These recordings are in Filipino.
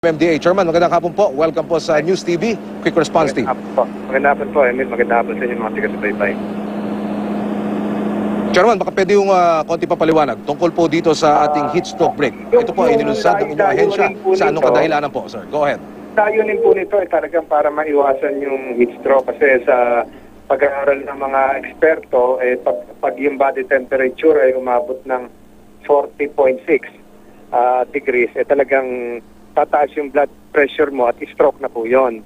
MMDA Chairman, magandang hapon po. Welcome po sa News TV, Quick Response Team. Magandang hapon po, Emil. Magandang hapon sa inyo mga taga-subaybay. Chairman, baka pwede yung konti papaliwanag tungkol po dito sa ating heat stroke break. Ito po ay nilunsad ng inyong ahensya. Sa anong kadahilanan po, sir? Go ahead. Tayunin po nito ay talagang para maiwasan yung heat stroke kasi sa pag-aaral ng mga eksperto, pag yung body temperature ay umabot ng 40.6 degrees, talagang tataas yung blood pressure mo at stroke na po yon.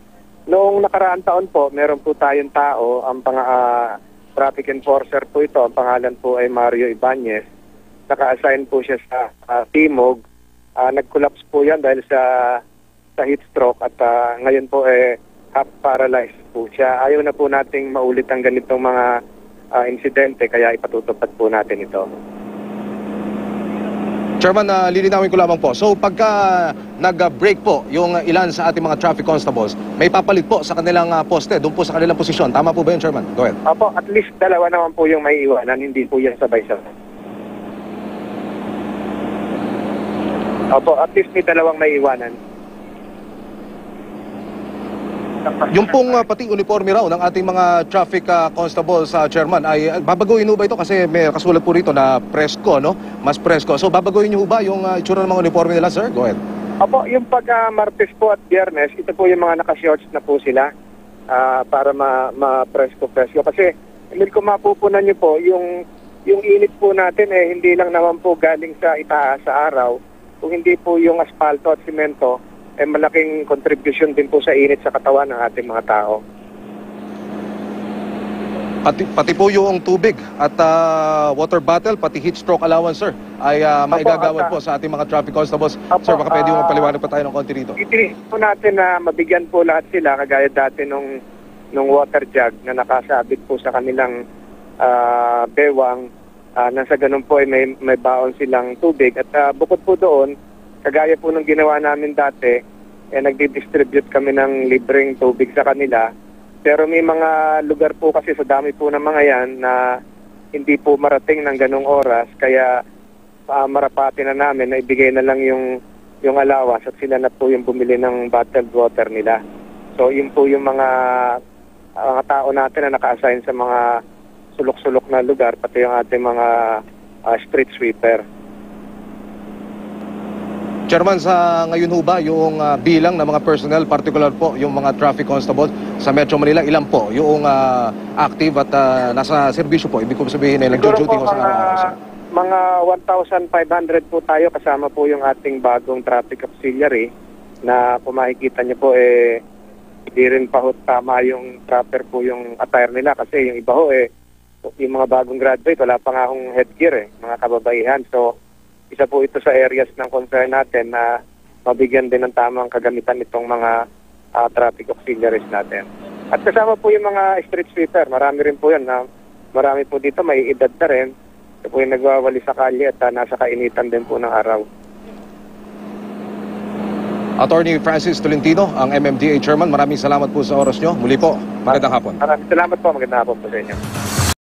Noong nakaraang taon po, meron po tayong tao, ang traffic enforcer po ito, ang pangalan po ay Mario Ibanez. Naka-assign po siya sa Timog. Nag-collapse po yan dahil sa heat stroke at ngayon po half paralyzed po siya. Ayaw na po nating maulit ang ganitong mga insidente kaya ipatutupad po natin ito. Chairman, lilinawin ko lamang po. So pagka nag-break po yung ilan sa ating mga traffic constables, may papalit po sa kanilang poste, doon po sa kanilang posisyon. Tama po ba yun, Chairman? Go ahead. Opo, at least dalawa naman po yung may iwanan, hindi po yan sabay-sabay. Opo, at least may dalawang may iwanan. Yung pong pati uniforme raw ng ating mga traffic constables, Chairman, ay babaguhin ho ba ito? Kasi may kasulat po rito na presko, no? Mas presko. So babaguhin nyo ba yung itsura ng mga uniforme nila, sir? Go ahead. Opo, yung Martes po at Biyernes, ito po yung mga naka-shorts na po sila para ma-presko-presko. Kasi, kung mapupunan nyo po, yung init po natin hindi lang naman po galing sa itaas sa araw. Kung hindi po yung asfalto at simento, malaking contribution din po sa init sa katawan ng ating mga tao. Pati po yung tubig at water bottle, pati heat stroke allowance, sir, ay maigagawad po sa ating mga traffic constables. Sir, baka pwede mo magpaliwanag pa tayo ng konti rito. Itinis po natin na mabigyan po lahat sila, kagaya dati nung water jug na nakasabit po sa kanilang bewang. Nasa ganun po may baon silang tubig. At bukod po doon, kagaya po ng ginawa namin dati, nagdi-distribute kami ng libreng tubig sa kanila. Pero may mga lugar po kasi sa dami po ng mga yan na hindi po marating ng ganong oras. Kaya marapati na namin na ibigay na lang yung allowance at sila na po yung bumili ng bottled water nila. So yun po yung mga tao natin na naka-assign sa mga sulok-sulok na lugar, pati yung ating mga street sweeper. Chairman, sa ngayon ho ba yung bilang ng mga personnel, particular po yung mga traffic constables sa Metro Manila, ilan po yung active at nasa serbisyo po? Ibig ko sabihin ay nag-duty ko sa araw-araw. Mga 1,500 po tayo, kasama po yung ating bagong traffic auxiliary na kung makikita niyo po hindi rin pa ho tama yung proper po yung attire nila kasi yung iba ho yung mga bagong graduate, wala pa nga akong headgear mga kababaihan. So isa po ito sa areas ng concern natin na mabigyan din ng tamang kagamitan itong mga traffic auxiliaries natin. At kasama po yung mga street sweeper, marami rin po yan. Marami po dito, may edad na rin. Ito po yung nagwawali sa kalye at nasa kainitan din po ng araw. Attorney Francis Tolentino, ang MMDA Chairman, maraming salamat po sa oras nyo. Muli po, magandang hapon. Maraming salamat po, magandang hapon po sa inyo.